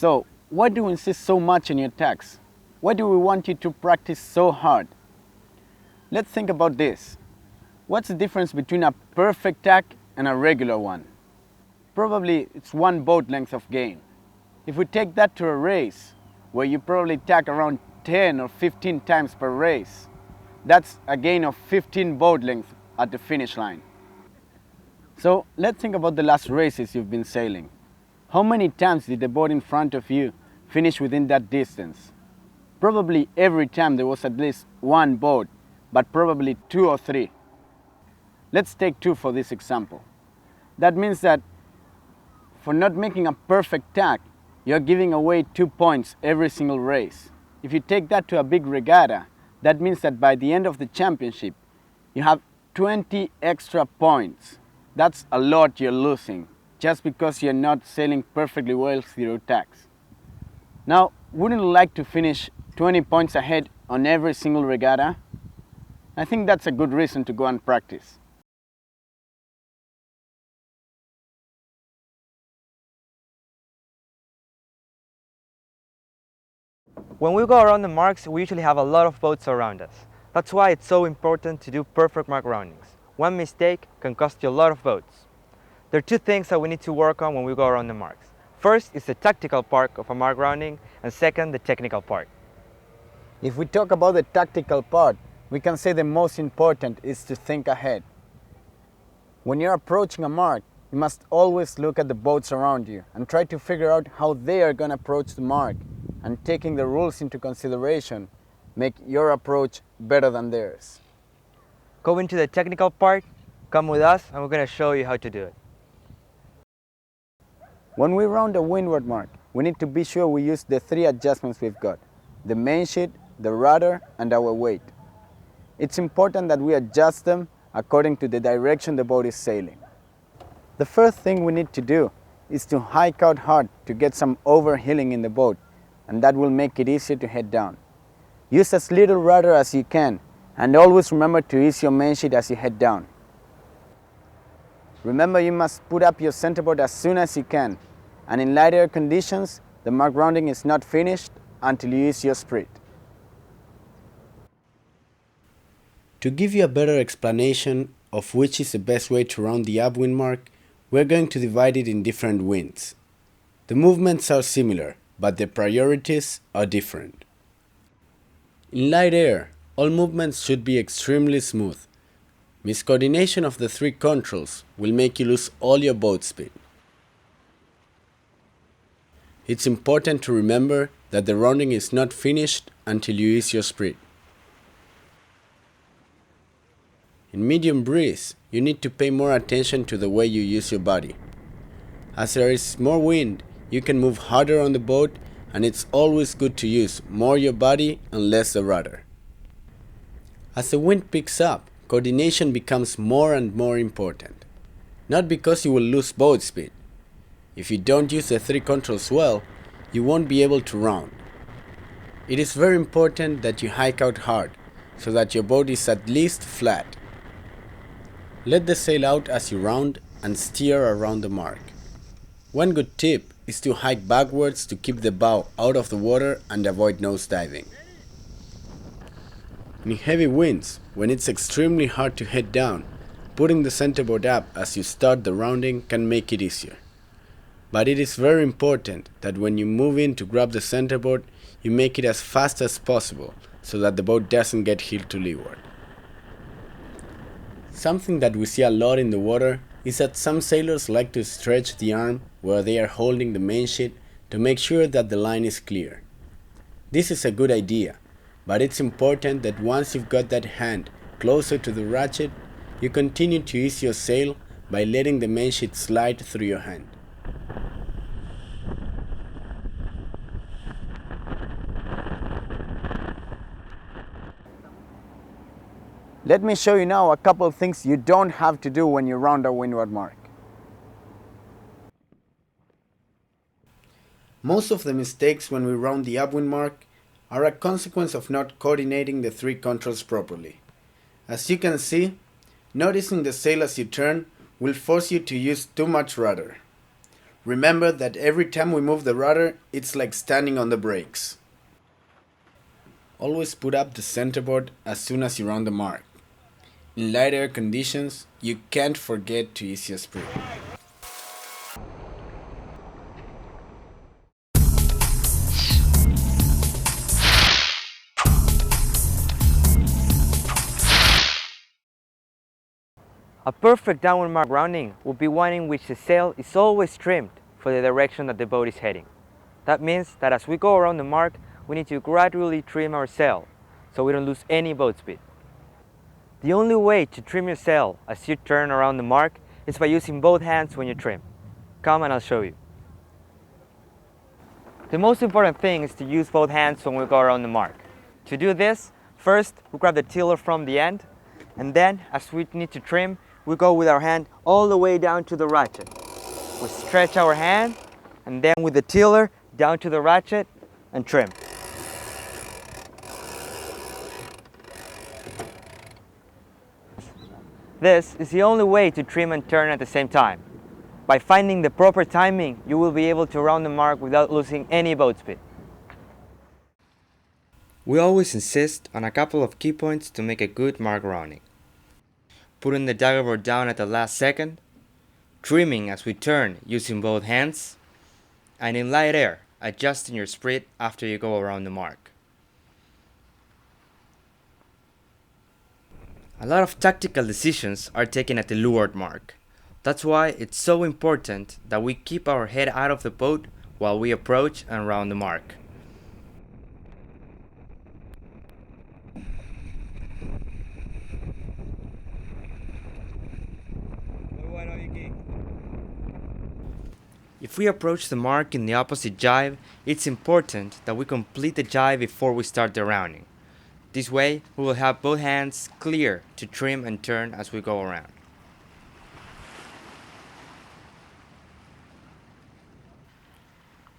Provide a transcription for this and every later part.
So, why do we insist so much on your tacks? Why do we want you to practice so hard? Let's think about this. What's the difference between a perfect tack and a regular one? Probably it's one boat length of gain. If we take that to a race, where you probably tack around 10 or 15 times per race, that's a gain of 15 boat lengths at the finish line. So let's think about the last races you've been sailing. How many times did the boat in front of you finish within that distance? Probably every time there was at least one boat, but probably 2 or 3. Let's take 2 for this example. That means that for not making a perfect tack, you're giving away 2 points every single race. If you take that to a big regatta, that means that by the end of the championship, you have 20 extra points. That's a lot you're losing, just because you're not sailing perfectly well through your tacks. Now, wouldn't you like to finish 20 points ahead on every single regatta? I think that's a good reason to go and practice. When we go around the marks, we usually have a lot of boats around us. That's why it's so important to do perfect mark roundings. One mistake can cost you a lot of boats. There are 2 things that we need to work on when we go around the marks. First is the tactical part of a mark rounding, and second, the technical part. If we talk about the tactical part, we can say the most important is to think ahead. When you're approaching a mark, you must always look at the boats around you and try to figure out how they are going to approach the mark, and taking the rules into consideration, make your approach better than theirs. Going to the technical part, come with us and we're going to show you how to do it. When we round a windward mark, we need to be sure we use the 3 adjustments we've got: the mainsheet, the rudder, and our weight. It's important that we adjust them according to the direction the boat is sailing. The first thing we need to do is to hike out hard to get some overheeling in the boat, and that will make it easier to head down. Use as little rudder as you can, and always remember to ease your mainsheet as you head down. Remember, you must put up your centerboard as soon as you can, and in light air conditions, the mark rounding is not finished until you use your sprit. To give you a better explanation of which is the best way to round the upwind mark, we're going to divide it in different winds. The movements are similar, but the priorities are different. In light air, all movements should be extremely smooth. Miscoordination of the 3 controls will make you lose all your boat speed. It's important to remember that the rounding is not finished until you use your sprit. In medium breeze, you need to pay more attention to the way you use your body. As there is more wind, you can move harder on the boat, and it's always good to use more your body and less the rudder. As the wind picks up, coordination becomes more and more important. Not because you will lose boat speed. If you don't use the 3 controls well, you won't be able to round. It is very important that you hike out hard, so that your boat is at least flat. Let the sail out as you round and steer around the mark. One good tip is to hike backwards to keep the bow out of the water and avoid nose diving. In heavy winds, when it's extremely hard to head down, putting the centerboard up as you start the rounding can make it easier. But it is very important that when you move in to grab the centerboard, you make it as fast as possible so that the boat doesn't get heeled to leeward. Something that we see a lot in the water is that some sailors like to stretch the arm where they are holding the mainsheet to make sure that the line is clear. This is a good idea, but it's important that once you've got that hand closer to the ratchet, you continue to ease your sail by letting the mainsheet slide through your hand. Let me show you now a couple of things you don't have to do when you round a windward mark. Most of the mistakes when we round the upwind mark are a consequence of not coordinating the 3 controls properly. As you can see, noticing the sail as you turn will force you to use too much rudder. Remember that every time we move the rudder, it's like standing on the brakes. Always put up the centerboard as soon as you round the mark. In light air conditions, you can't forget to ease your speed. A perfect downwind mark rounding would be one in which the sail is always trimmed for the direction that the boat is heading. That means that as we go around the mark, we need to gradually trim our sail so we don't lose any boat speed. The only way to trim your sail as you turn around the mark is by using both hands when you trim. Come and I'll show you. The most important thing is to use both hands when we go around the mark. To do this, first we grab the tiller from the end, and then as we need to trim, we go with our hand all the way down to the ratchet. We stretch our hand, and then with the tiller down to the ratchet and trim. This is the only way to trim and turn at the same time. By finding the proper timing, you will be able to round the mark without losing any boat speed. We always insist on a couple of key points to make a good mark rounding. Putting the daggerboard down at the last second, trimming as we turn using both hands, and in light air, adjusting your spread after you go around the mark. A lot of tactical decisions are taken at the leeward mark. That's why it's so important that we keep our head out of the boat while we approach and round the mark. If we approach the mark in the opposite jibe, it's important that we complete the jibe before we start the rounding. This way, we will have both hands clear to trim and turn as we go around.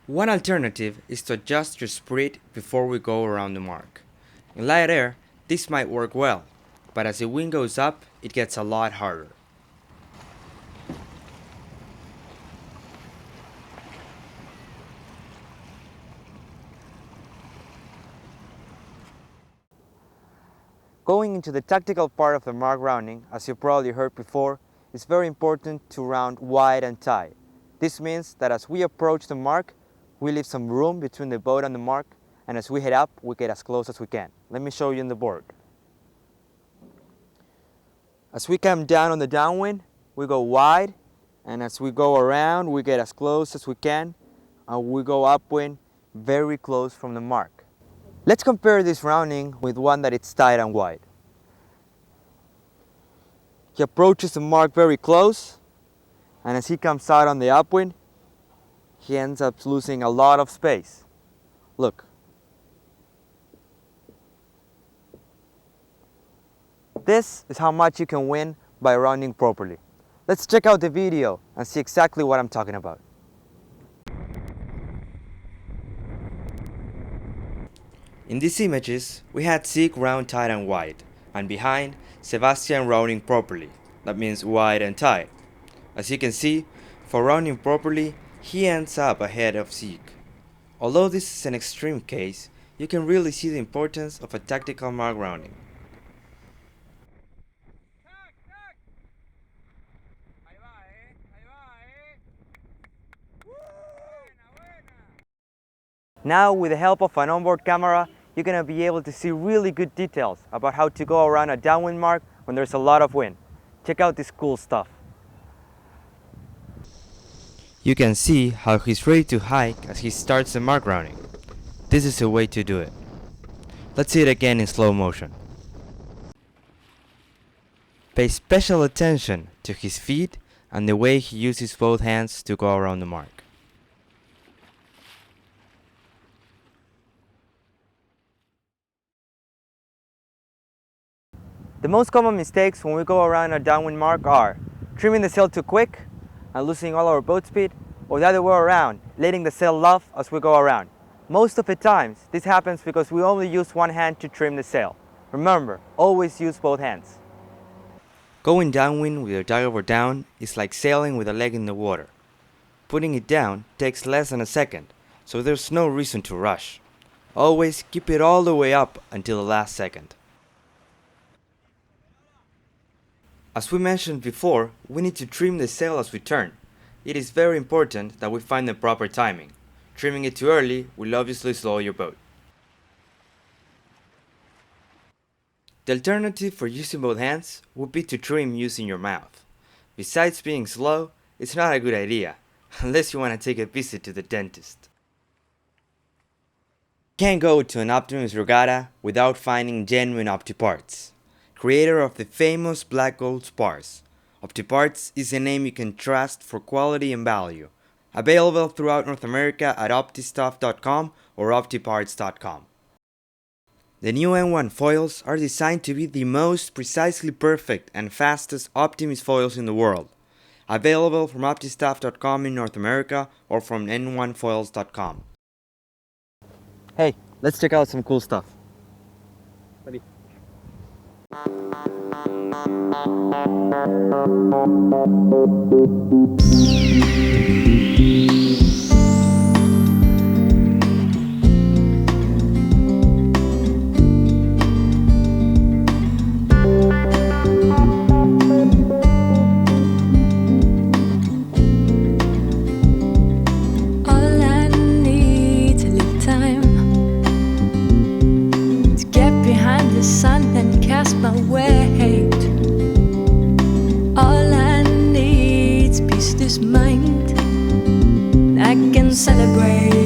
One alternative is to adjust your spread before we go around the mark. In light air, this might work well, but as the wind goes up, it gets a lot harder. Going into the tactical part of the mark rounding, as you probably heard before, it's very important to round wide and tight. This means that as we approach the mark, we leave some room between the boat and the mark, and as we head up, we get as close as we can. Let me show you on the board. As we come down on the downwind, we go wide, and as we go around, we get as close as we can, and we go upwind very close from the mark. Let's compare this rounding with one that is tight and wide. He approaches the mark very close, and as he comes out on the upwind, he ends up losing a lot of space. Look. This is how much you can win by rounding properly. Let's check out the video and see exactly what I'm talking about. In these images, we had Zeke round tight and wide, and behind, Sebastian rounding properly. That means wide and tight. As you can see, for rounding properly, he ends up ahead of Zeke. Although this is an extreme case, you can really see the importance of a tactical mark rounding. Now, with the help of an onboard camera, you're going to be able to see really good details about how to go around a downwind mark when there's a lot of wind. Check out this cool stuff. You can see how he's ready to hike as he starts the mark rounding. This is a way to do it. Let's see it again in slow motion. Pay special attention to his feet and the way he uses both hands to go around the mark. The most common mistakes when we go around a downwind mark are trimming the sail too quick and losing all our boat speed, or the other way around, letting the sail off as we go around. Most of the times, this happens because we only use one hand to trim the sail. Remember, always use both hands. Going downwind with your daggerboard down is like sailing with a leg in the water. putting it down takes less than a second, so there's no reason to rush. Always keep it all the way up until the last second. As we mentioned before, we need to trim the sail as we turn. It is very important that we find the proper timing. Trimming it too early will obviously slow your boat. The alternative for using both hands would be to trim using your mouth. Besides being slow, it's not a good idea, unless you want to take a visit to the dentist. Can't go to an Optimus Regatta without finding genuine OptiParts, creator of the famous black gold spars. OptiParts is a name you can trust for quality and value. Available throughout North America at optistuff.com or optiparts.com. The new N1 foils are designed to be the most precisely perfect and fastest Optimus foils in the world. Available from optistuff.com in North America or from n1foils.com. Hey, let's check out some cool stuff. Ready? My weight. All I need's peace, this mind. I can celebrate.